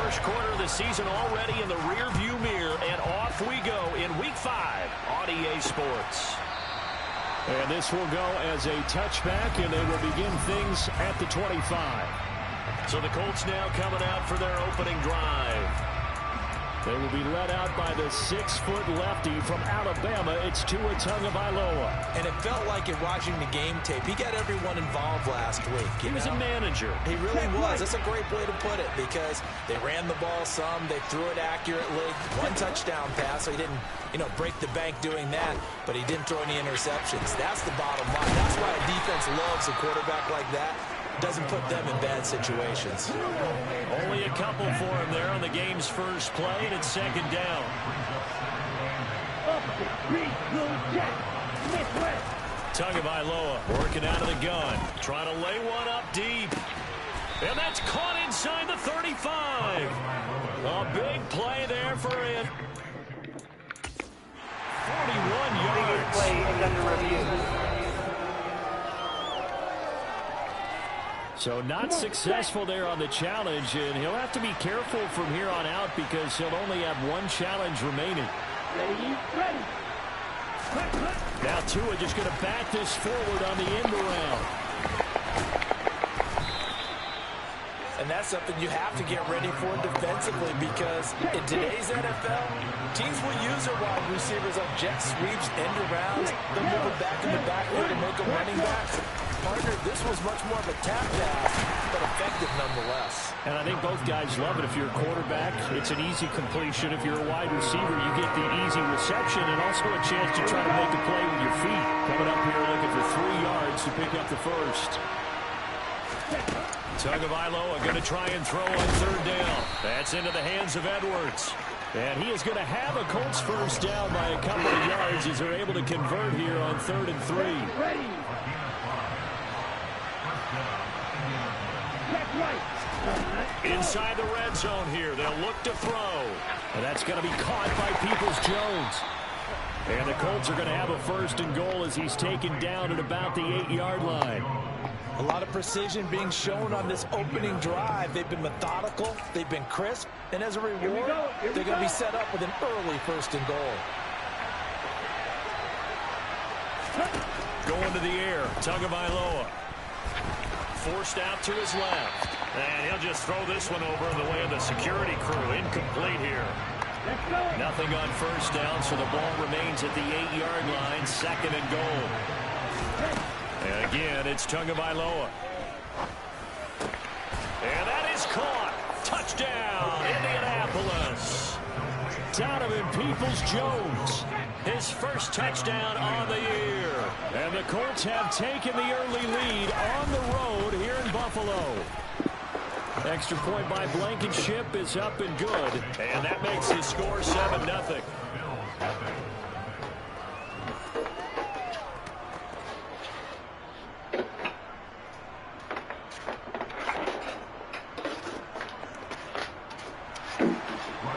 First quarter of the season already in the rearview mirror, and off we go in Week 5 on EA Sports. And this will go as a touchback, and they will begin things at the 25. So the Colts now coming out for their opening drive. They will be led out by the 6-foot lefty from Alabama. It's Tua Tagovailoa. And it felt like it watching the game tape. He got everyone involved last week. He was a manager. He really was. That's a great way to put it because they ran the ball some. They threw it accurately. One touchdown pass, so he didn't, break the bank doing that, but he didn't throw any interceptions. That's the bottom line. That's why a defense loves a quarterback like that. Doesn't put them in bad situations. Only a couple for him there on the game's first play, and it's second down. Tagovailoa working out of the gun, trying to lay one up deep. And that's caught inside the 35. A big play there for him. 41 yards. Play is under review. So not successful there on the challenge, and he'll have to be careful from here on out because he'll only have one challenge remaining. Ready. Now Tua just going to back this forward on the end around. And that's something you have to get ready for defensively because in today's NFL, teams will use their wide receivers on jet sweeps, end arounds. They'll move it back in the backfield and make them running backs. Partner, this was much more of a tap pass, but effective nonetheless. And I think both guys love it. If you're a quarterback, it's an easy completion. If you're a wide receiver, you get the easy reception and also a chance to try to make a play with your feet. Coming up here looking for 3 yards to pick up the first. Tagovailoa going to try and throw on third down. That's into the hands of Edwards. And he is going to have a Colts first down by a couple of yards as they're able to convert here on 3rd and 3. Ready. Inside the red zone here. They'll look to throw. And that's going to be caught by Peoples-Jones. And the Colts are going to have a 1st and goal as he's taken down at about the 8-yard line. A lot of precision being shown on this opening drive. They've been methodical. They've been crisp. And as a reward, they're going to be set up with an early 1st and goal. Going to the air. Tagovailoa. Forced out to his left. And he'll just throw this one over in the way of the security crew. Incomplete here. Nothing on first down, so the ball remains at the 8-yard line. 2nd and goal. And again, it's Tagovailoa. And that is caught. Touchdown, Indianapolis. Donovan Peoples-Jones. His first touchdown on the year. And the Colts have taken the early lead on the road here in Buffalo. Extra point by Blankenship is up and good. And that makes the score 7-0.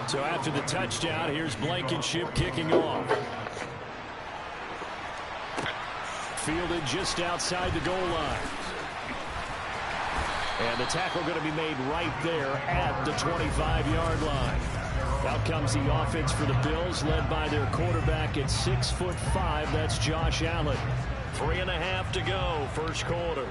So after the touchdown, here's Blankenship kicking off. Fielded just outside the goal line. And the tackle going to be made right there at the 25-yard line. Out comes the offense for the Bills, led by their quarterback at 6'5". That's Josh Allen. 3.5 to go, first quarter.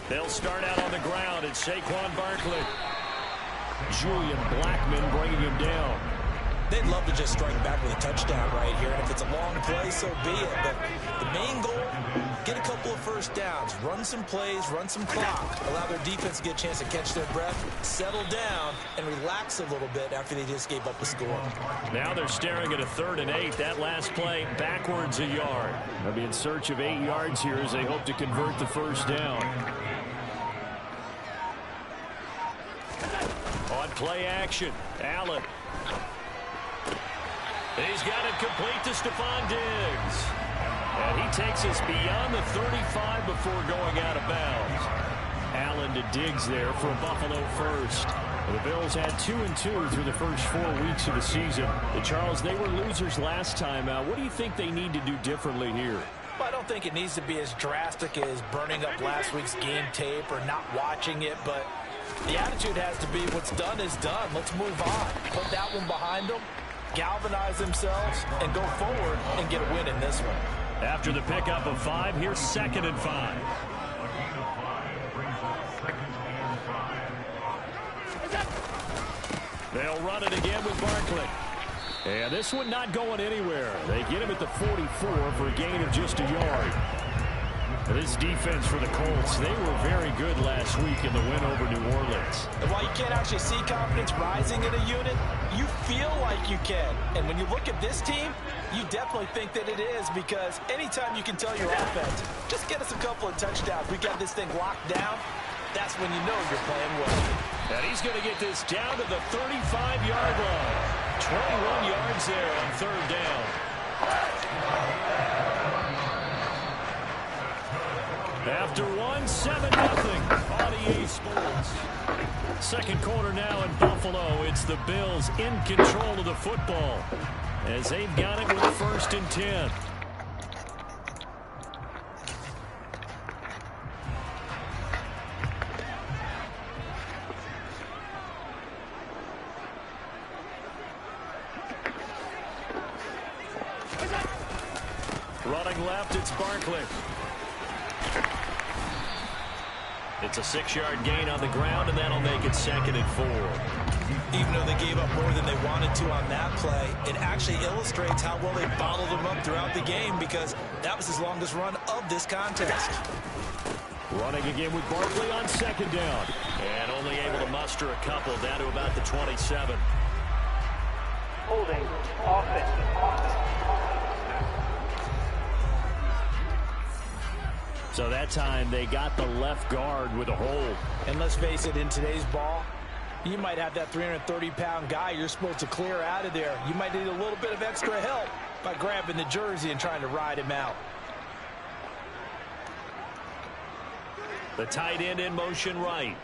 They'll start out on the ground. It's Saquon Barkley. Julian Blackmon bringing him down. They'd love to just strike back with a touchdown right here. And if it's a long play, so be it. But the main goal, get a couple of first downs, run some plays, run some clock, allow their defense to get a chance to catch their breath, settle down, and relax a little bit after they just gave up a score. Now they're staring at a 3rd and 8. That last play backwards a yard. They'll be in search of 8 yards here as they hope to convert the first down. On play action, Allen. He's got it complete to Stephon Diggs. And he takes us beyond the 35 before going out of bounds. Allen to Diggs there for a Buffalo first. The Bills had 2-2 through the first 4 weeks of the season. Charles, they were losers last time out. What do you think they need to do differently here? Well, I don't think it needs to be as drastic as burning up last week's game tape or not watching it, but the attitude has to be what's done is done. Let's move on. Put that one behind them, galvanize themselves, and go forward and get a win in this one. After the pickup of 5, here's 2nd and 5. They'll run it again with Barkley. And this one not going anywhere. They get him at the 44 for a gain of just a yard. This defense for the Colts, they were very good last week in the win over New Orleans. And while you can't actually see confidence rising in a unit, you feel like you can. And when you look at this team, you definitely think that it is, because anytime you can tell your offense, just get us a couple of touchdowns, we got this thing locked down, that's when you know you're playing well. And he's going to get this down to the 35-yard line. 21 yards there on 3rd down. After 1, 7-0. Audio Sports. Second quarter now in Buffalo. It's the Bills in control of the football as they've got it with 1st and 10. Running left, it's Barkley. It's a 6-yard gain on the ground, and that'll make it 2nd and 4. Even though they gave up more than they wanted to on that play, it actually illustrates how well they bottled them up throughout the game, because that was his longest run of this contest. Running again with Barkley on 2nd down. And only able to muster a couple down to about the 27. Holding. Offense. So that time they got the left guard with a hold. And let's face it, in today's ball, you might have that 330-pound guy you're supposed to clear out of there. You might need a little bit of extra help by grabbing the jersey and trying to ride him out. The tight end in motion right.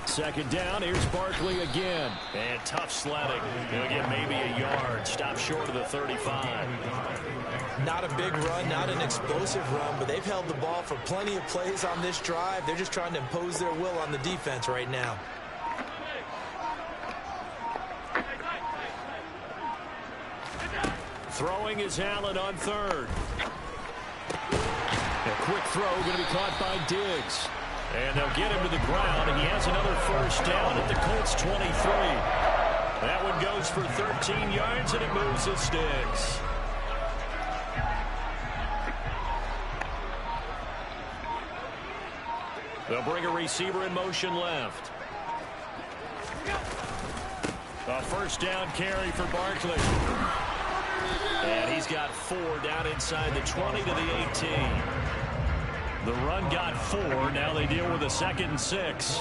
Second down, here's Barkley again. And tough sledding. He'll get maybe a yard. Stop short of the 35. Not a big run, not an explosive run, but they've held the ball for plenty of plays on this drive. They're just trying to impose their will on the defense right now. Throwing is Allen on 3rd. A quick throw going to be caught by Diggs. And they'll get him to the ground, and he has another 1st down at the Colts 23. That one goes for 13 yards, and it moves the sticks. They'll bring a receiver in motion left. A 1st down carry for Barkley. And he's got 4 down inside the 20 to the 18. The run got 4. Now they deal with a 2nd and 6.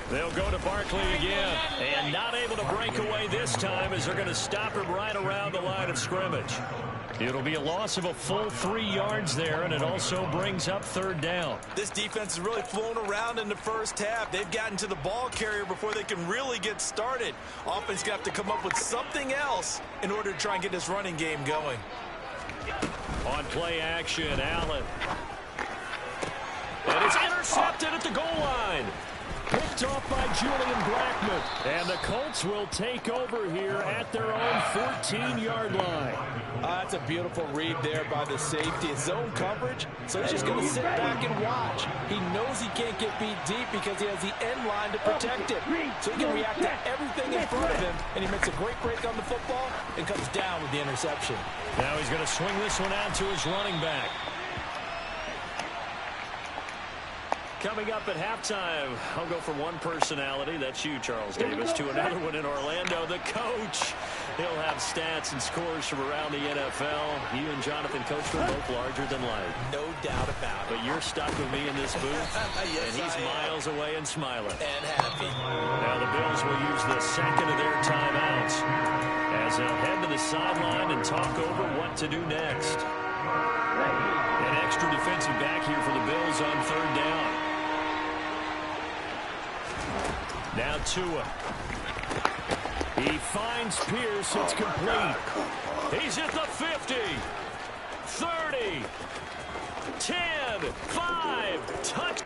They'll go to Barkley again. And not able to break away this time, as they're going to stop him right around the line of scrimmage. It'll be a loss of a full 3 yards there, and it also brings up 3rd down. This defense has really flown around in the first half. They've gotten to the ball carrier before they can really get started. Offense got to come up with something else in order to try and get this running game going. On play action, Allen. And it's intercepted at the goal line. Picked off by Julian Blackmon. And the Colts will take over here at their own 14-yard line. That's a beautiful read there by the safety. It's zone coverage, so he's just going to sit back and watch. He knows he can't get beat deep because he has the end line to protect it. So he can react to everything in front of him, and he makes a great break on the football and comes down with the interception. Now he's going to swing this one out to his running back. Coming up at halftime, I'll go from one personality, that's you, Charles Davis, to another one in Orlando, the coach. He'll have stats and scores from around the NFL. You and Jonathan Coachman both larger than life. No doubt about it. But you're stuck with me in this booth, Yes, and he's miles away and smiling. And happy. Now the Bills will use the 2nd of their timeouts as they'll head to the sideline and talk over what to do next. An extra defensive back here for the Bills on 3rd down. Now Tua. He finds Pierce. It's complete. He's at the 50. 30. 10. 5. Touch.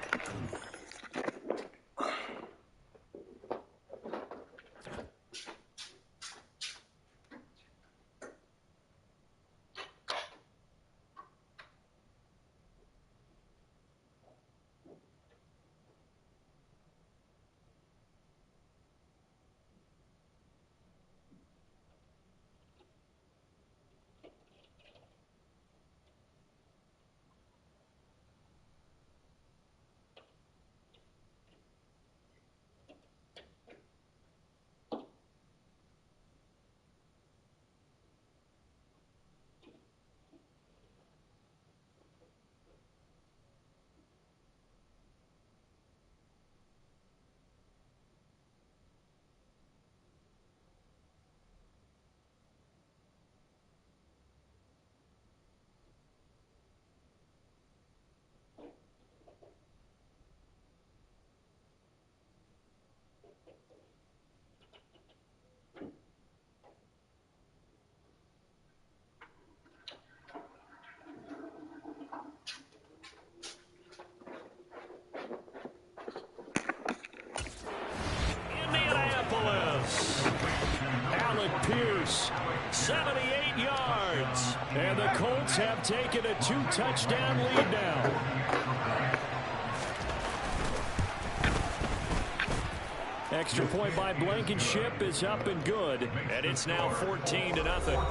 Pierce, 78 yards. And the Colts have taken a 2-touchdown lead now. Extra point by Blankenship is up and good. And it's now 14-0.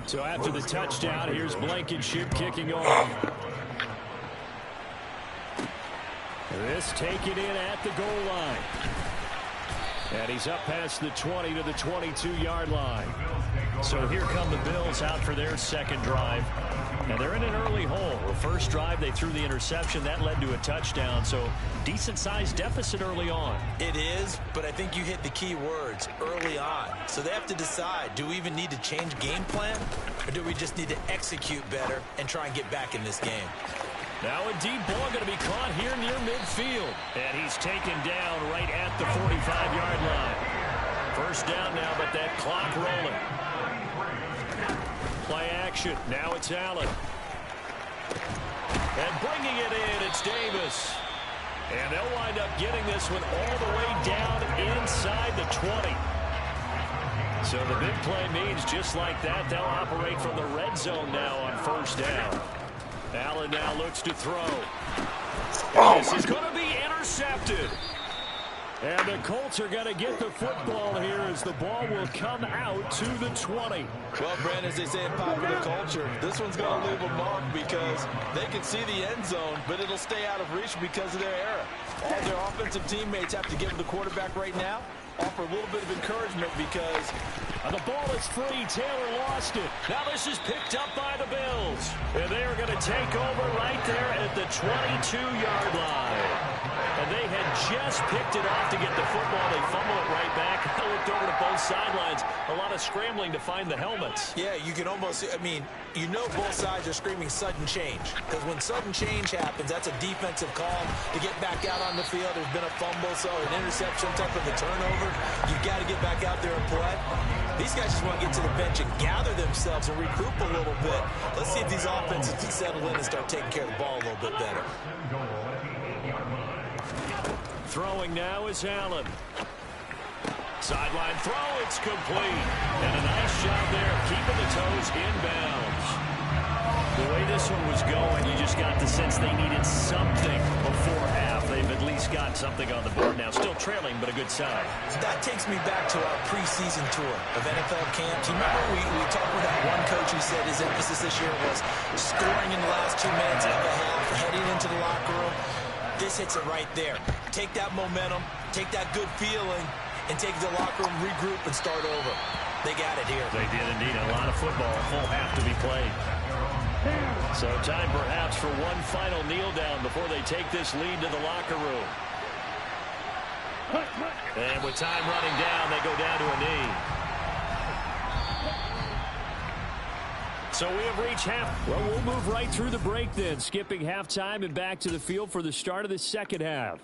So after the touchdown, here's Blankenship kicking off. This taken in at the goal line. And he's up past the 20 to the 22-yard line. So here come the Bills out for their second drive. And they're in an early hole. The first drive, they threw the interception. That led to a touchdown. So decent-sized deficit early on. It is, but I think you hit the key words, early on. So they have to decide, do we even need to change game plan? Or do we just need to execute better and try and get back in this game? Now a deep ball going to be caught here near midfield. And he's taken down right at the 45-yard line. First down now, but that clock rolling. Play action. Now it's Allen. And bringing it in, it's Davis. And they'll wind up getting this one all the way down inside the 20. So the big play means just like that, they'll operate from the red zone now on first down. Allen now looks to throw. This is going to be intercepted. And the Colts are going to get the football here as the ball will come out to the 20. Well, Brandon, as they say in popular culture, this one's going to leave a mark because they can see the end zone, but it'll stay out of reach because of their error. All their offensive teammates have to give the quarterback right now, offer a little bit of encouragement because the ball is free. Taylor lost it. Now this is picked up by the Bills. And they are going to take over right there at the 22-yard line. And they had just picked it off to get the football. They fumble it right back. I looked over to both sidelines. A lot of scrambling to find the helmets. Yeah, you can almost, I mean, you know both sides are screaming sudden change. Because when sudden change happens, that's a defensive call to get back out on the field. There's been a fumble, so an interception type of a turnover. You've got to get back out there and play. These guys just want to get to the bench and gather themselves and regroup a little bit. Let's see if these offenses can settle in and start taking care of the ball a little bit better. Throwing now is Allen. Sideline throw, it's complete. And a nice job there of keeping the toes inbounds. The way this one was going, you just got the sense they needed something before half. They've at least got something on the board now. Still trailing, but a good sign. That takes me back to our preseason tour of NFL camps. You remember we talked with that one coach who said his emphasis this year was scoring in the last 2 minutes of the half, heading into the locker room. This hits it right there. Take that momentum, take that good feeling, and take the locker room, regroup, and start over. They got it here. They did indeed. A lot of football, a full half to be played. So time perhaps for one final kneel down before they take this lead to the locker room. And with time running down, they go down to a knee. So we have reached half. Well, we'll move right through the break then, skipping halftime and back to the field for the start of the second half.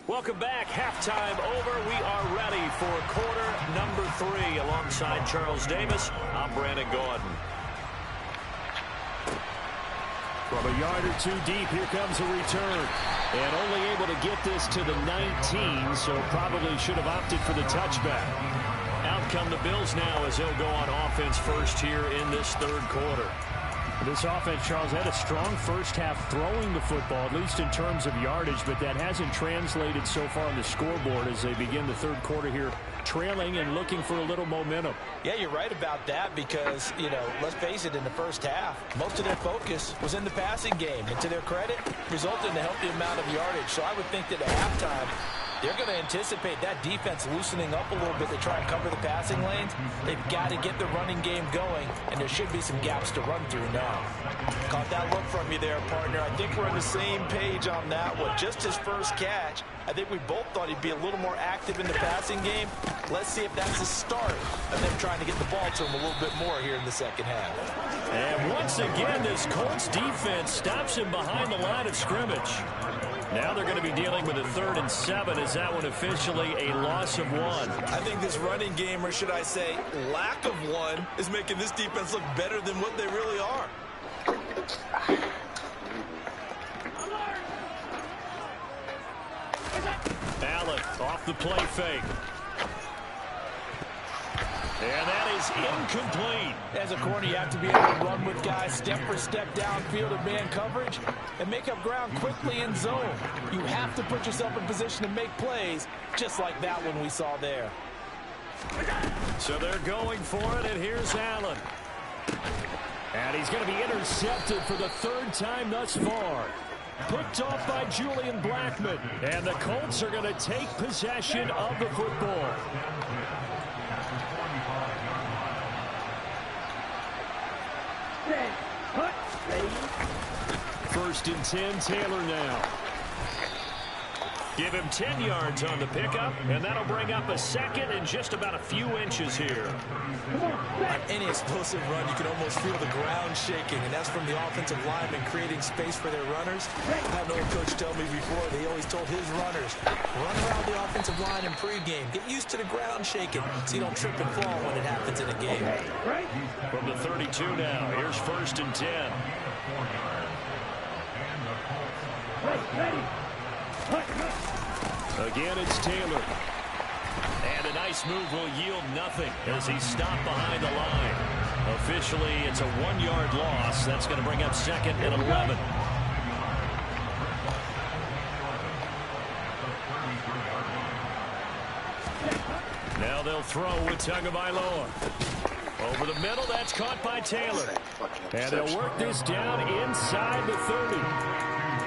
Welcome back. Halftime over. We are ready for quarter number 3. Alongside Charles Davis, I'm Brandon Gaudin. From a yard or two deep, here comes a return. And only able to get this to the 19, so probably should have opted for the touchback. Out come the Bills now as they'll go on offense first here in this third quarter. This offense, Charles, had a strong first half throwing the football, at least in terms of yardage, but that hasn't translated so far on the scoreboard as they begin the third quarter here, trailing and looking for a little momentum. Yeah, you're right about that because, let's face it, in the first half, most of their focus was in the passing game. And to their credit, resulted in a healthy amount of yardage. So I would think that at halftime, they're going to anticipate that defense loosening up a little bit to try and cover the passing lanes. They've got to get the running game going, and there should be some gaps to run through now. Caught that look from you there, partner. I think we're on the same page on that one. Just his first catch, I think we both thought he'd be a little more active in the passing game. Let's see if that's the start of them trying to get the ball to him a little bit more here in the second half. And once again, this Colts defense stops him behind the line of scrimmage. Now they're going to be dealing with a 3rd and 7. Is that one officially a loss of 1? I think this running game, or should I say lack of one, is making this defense look better than what they really are. Allen off the play fake. And that is incomplete. As a corner, you have to be able to run with guys step for step downfield of man coverage and make up ground quickly in zone. You have to put yourself in position to make plays, just like that one we saw there. So they're going for it, and here's Allen. And he's going to be intercepted for the 3rd time thus far. Picked off by Julian Blackman. And the Colts are going to take possession of the football. First and 10, Taylor now. Give him 10 yards on the pickup, and that'll bring up a 2nd and just about a few inches here. On any explosive run, you can almost feel the ground shaking, and that's from the offensive linemen creating space for their runners. I had an old coach tell me before, they always told his runners, run around the offensive line in pregame. Get used to the ground shaking so you don't trip and fall when it happens in a game. From the 32 now, here's 1st and 10. Again, it's Taylor. And a nice move will yield nothing as he's stopped behind the line. Officially, it's a 1-yard loss. That's going to bring up 2nd and 11. Now they'll throw with Tagovailoa. Over the middle, that's caught by Taylor. And they'll work this down inside the 30.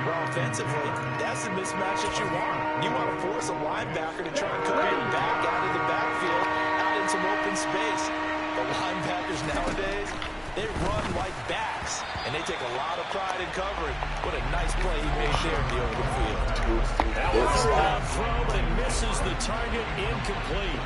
Well, offensively, that's the mismatch that you want. You want to force a linebacker to try and cover your back out of the backfield, out in some open space. The linebackers nowadays, they run like backs, and they take a lot of pride in covering. What a nice play he made there in the open field. That was a throw, but it misses the target, incomplete.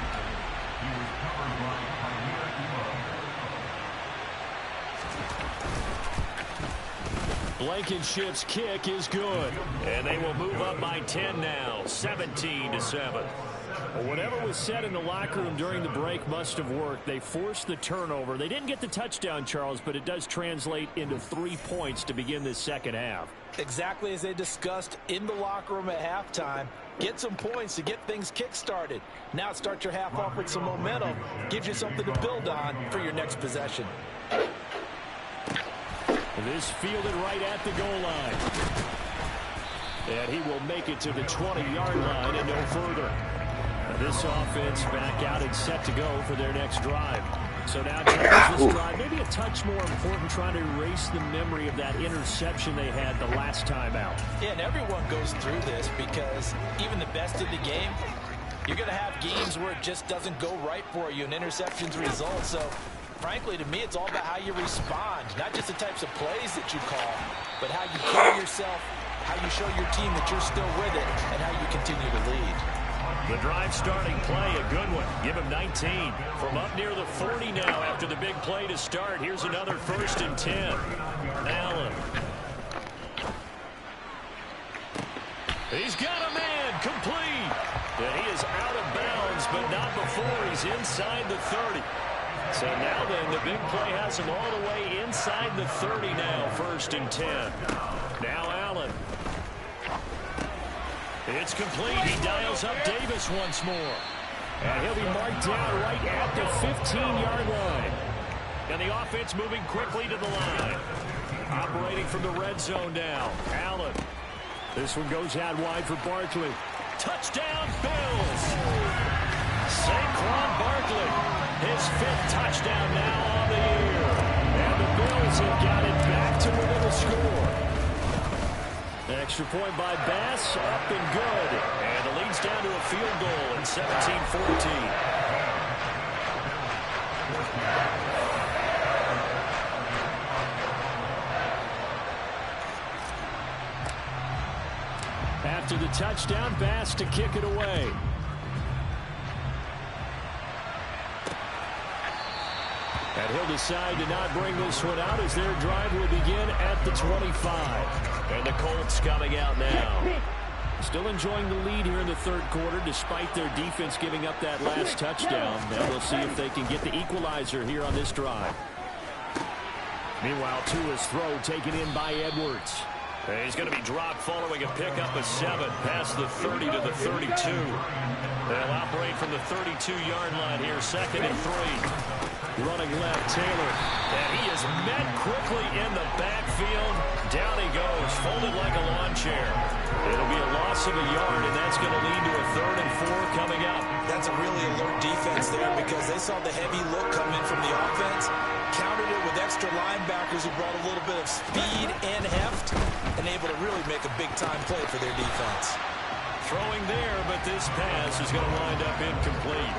Blankenship's kick is good. And they will move up by 10 now, 17-7. Well, whatever was said in the locker room during the break must have worked. They forced the turnover. They didn't get the touchdown, Charles, but it does translate into 3 points to begin this second half. Exactly as they discussed in the locker room at halftime. Get some points to get things kick-started. Now start your half off with some momentum. Gives you something to build on for your next possession. This fielded right at the goal line. And he will make it to the 20-yard line and no further. This offense back out and set to go for their next drive. So now Charles, this drive maybe a touch more important, trying to erase the memory of that interception they had the last time out. Yeah, and everyone goes through this because even the best in the game, you're going to have games where it just doesn't go right for you and interceptions result. So frankly, to me, it's all about how you respond, not just the types of plays that you call, but how you carry yourself, how you show your team that you're still with it, and how you continue to lead. The drive starting play, a good one. Give him 19. From up near the 40 now after the big play to start. Here's another 1st and 10. Allen. He's got a man, complete. And he is out of bounds, but not before he's inside the 30. So now then, the big play has him all the way inside the 30 now, 1st and 10. Now Allen. It's complete. He dials up Davis once more. And he'll be marked down right at the 15-yard line. And the offense moving quickly to the line. Operating from the red zone now. Allen. This one goes out wide for Barkley. Touchdown, Bills. Saquon Barkley. His 5th touchdown now on the year. And the Bills have got it back to within a score. Extra point by Bass, up and good. And the lead's down to a field goal in 17-14. After the touchdown, Bass to kick it away. And he'll decide to not bring this one out as their drive will begin at the 25. And the Colts coming out now. Still enjoying the lead here in the 3rd quarter despite their defense giving up that last touchdown. Now we'll see if they can get the equalizer here on this drive. Meanwhile, Tua's throw taken in by Edwards. And he's going to be dropped following a pickup of 7 past the 30 to the 32. They'll operate from the 32-yard line here, 2nd and 3. Running left, Taylor. And he is met quickly in the backfield. Down he goes, folded like a lawn chair. It'll be a loss of a yard, and that's going to lead to a 3rd and 4 coming up. That's a really alert defense there because they saw the heavy look come in from the offense, countered it with extra linebackers who brought a little bit of speed and heft, and able to really make a big-time play for their defense. Throwing there, but this pass is going to wind up incomplete.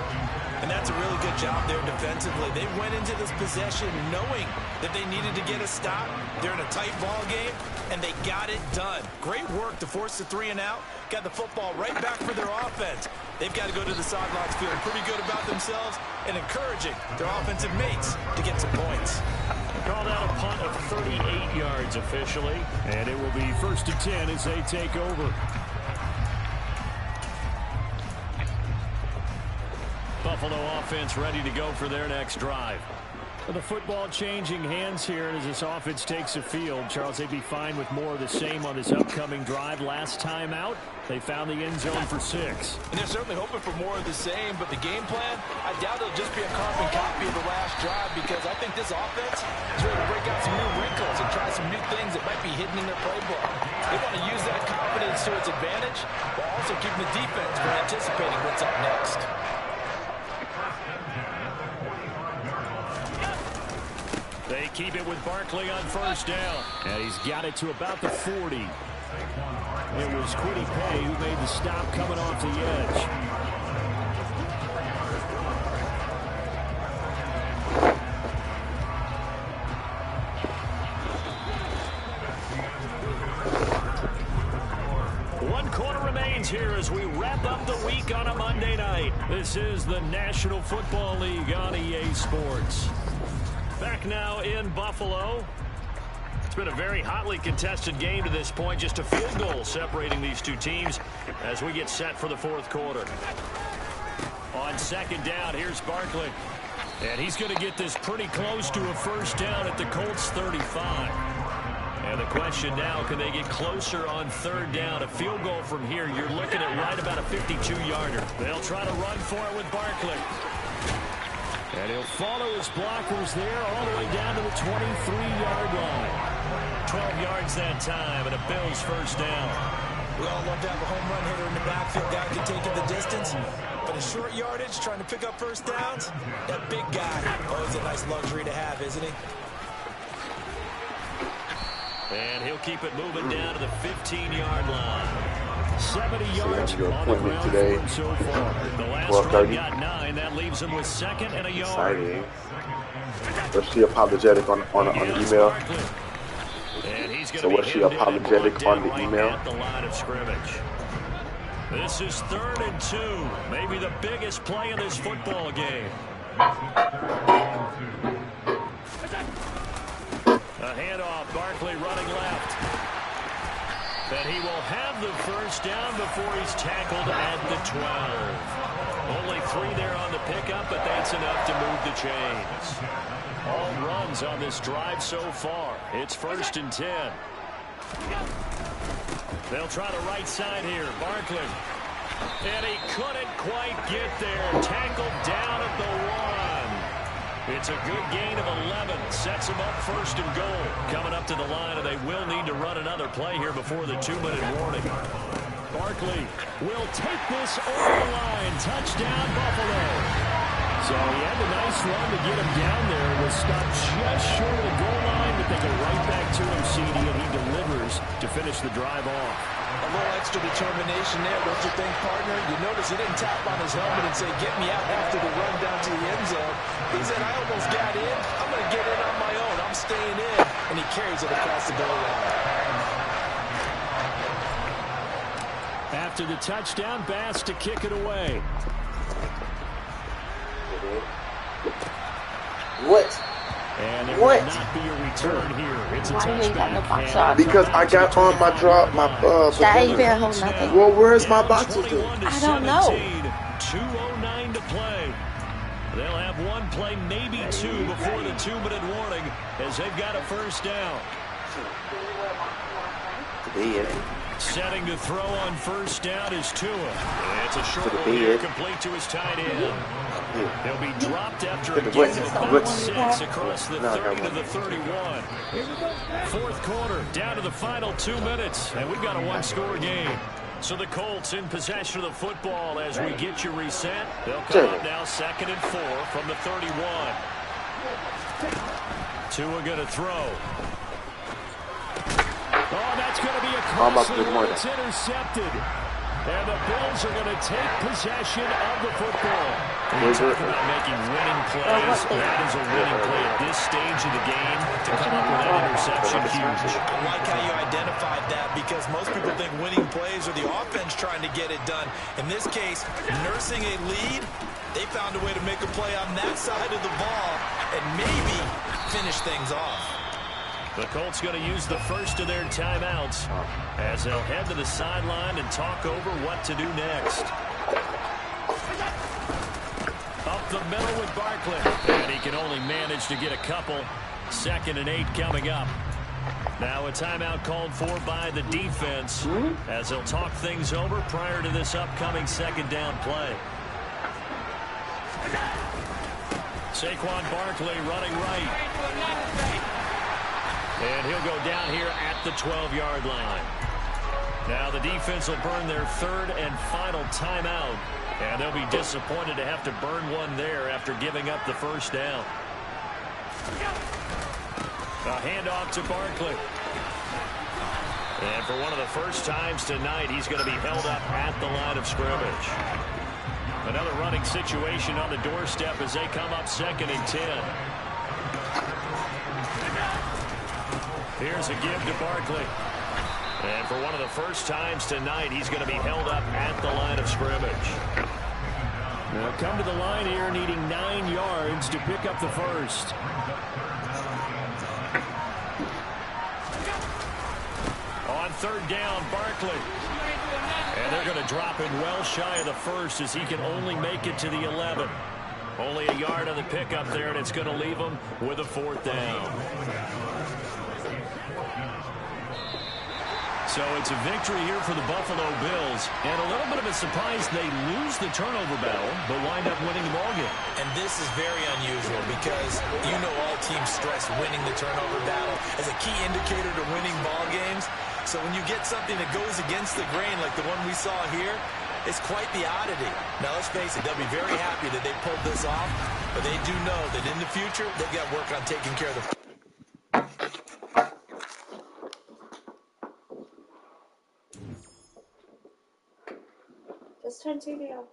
And that's a really good job there defensively. They went into this possession knowing that they needed to get a stop. They're in a tight ball game, and they got it done. Great work to force the 3 and out. Got the football right back for their offense. They've got to go to the sidelines feeling pretty good about themselves and encouraging their offensive mates to get some points. Called out a punt of 38 yards officially. And it will be 1st and 10 as they take over. Buffalo offense ready to go for their next drive. The football changing hands here as this offense takes the field. Charles, they'd be fine with more of the same on this upcoming drive. Last time out, they found the end zone for 6. And they're certainly hoping for more of the same, but the game plan, I doubt it'll just be a carbon copy of the last drive because I think this offense is ready to break out some new wrinkles and try some new things that might be hidden in their playbook. They want to use that confidence to its advantage while also keeping the defense from anticipating what's up next. They keep it with Barkley on 1st down. And he's got it to about the 40. It was Quiddy Pay who made the stop coming off the edge. One quarter remains here as we wrap up the week on a Monday night. This is the National Football League on EA Sports. Back now in Buffalo. It's been a very hotly contested game to this point. Just a field goal separating these two teams as we get set for the 4th quarter. On 2nd down, here's Barkley. And he's going to get this pretty close to a 1st down at the Colts 35. And the question now, can they get closer on 3rd down? A field goal from here, you're looking at right about a 52-yarder. They'll try to run for it with Barkley. And he'll follow his blockers there all the way down to the 23-yard line. 12 yards that time, and a Bills 1st down. We all love to have a home run hitter in the backfield, guy can take it the distance. But in short yardage, trying to pick up 1st downs, that big guy, always a nice luxury to have, isn't he? And he'll keep it moving down to the 15-yard line. 70 yards on the ground today. for him so far. The last run got 9. That leaves him with 2nd and a yard. Exciting. Was she apologetic on the email? And he's So was she apologetic on the email? At the line of scrimmage. This is 3rd and 2. Maybe the biggest play in this football game. A handoff, Barkley running left. And he will have the first down before he's tackled at the 12. Only 3 there on the pickup, but that's enough to move the chains. All runs on this drive so far. It's 1st and 10. They'll try the right side here. Barkley. And he couldn't quite get there. Tackled down at the 1. It's a good gain of 11. Sets him up 1st and goal. Coming up to the line, and they will need to run another play here before the 2-minute warning. Barkley will take this over the line. Touchdown, Buffalo. So he had a nice run to get him down there. Was stopped just short of the goal line, but they go right back to him, CD, and he delivers to finish the drive off. A little extra determination there, don't you think, partner? You notice he didn't tap on his helmet and say, get me out after the run down to the end zone. He said, I almost got in. I'm going to get in on my own. I'm staying in. And he carries it across the goal line. After the touchdown, Bass to kick it away. What? And there will not be a return here. It's a touchback. Because I got on my drop, my well, where's my boxes? I don't know. 2:09 to play. They'll have one play, maybe 2, before the 2-minute warning, as they've got a first down. Setting to throw on first down is Tua. It's a short one here, complete to his tight end. He'll be dropped after a gain of about 6 across the 30 to the 31. 4th quarter, down to the final 2 minutes, and we've got a 1-score game. So the Colts in possession of the football as we get you reset. They'll come up now 2nd and 4 from the 31. Tua going to throw. Oh, that's going to be a costly one. It's intercepted. And the Bills are going to take possession of the football. When you talk about making winning plays, that is a winning play at this stage of the game. To come up with that interception, huge. I like how you identified that, because most people think winning plays are the offense trying to get it done. In this case, nursing a lead, they found a way to make a play on that side of the ball and maybe finish things off. The Colts going to use the first of their timeouts as they'll head to the sideline and talk over what to do next. Up the middle with Barkley. And he can only manage to get a couple. 2nd and 8 coming up. Now a timeout called for by the defense as they'll talk things over prior to this upcoming 2nd down play. Saquon Barkley running right. And he'll go down here at the 12-yard line. Now the defense will burn their 3rd and final timeout. And they'll be disappointed to have to burn one there after giving up the first down. A handoff to Barkley. And for one of the first times tonight, he's going to be held up at the line of scrimmage. Another running situation on the doorstep as they come up 2nd and 10. Here's a give to Barkley. And for one of the first times tonight, he's going to be held up at the line of scrimmage. Now come to the line here, needing 9 yards to pick up the first. On 3rd down, Barkley. And they're going to drop him well shy of the first as he can only make it to the 11. Only a yard on the pickup there, and it's going to leave him with a 4th down. So it's a victory here for the Buffalo Bills. And a little bit of a surprise, they lose the turnover battle, but wind up winning the ballgame. And this is very unusual because you know all teams stress winning the turnover battle as a key indicator to winning ball games. So when you get something that goes against the grain like the one we saw here, it's quite the oddity. Now, let's face it, they'll be very happy that they pulled this off, but they do know that in the future, they've got work on taking care of the... Just turn TV off.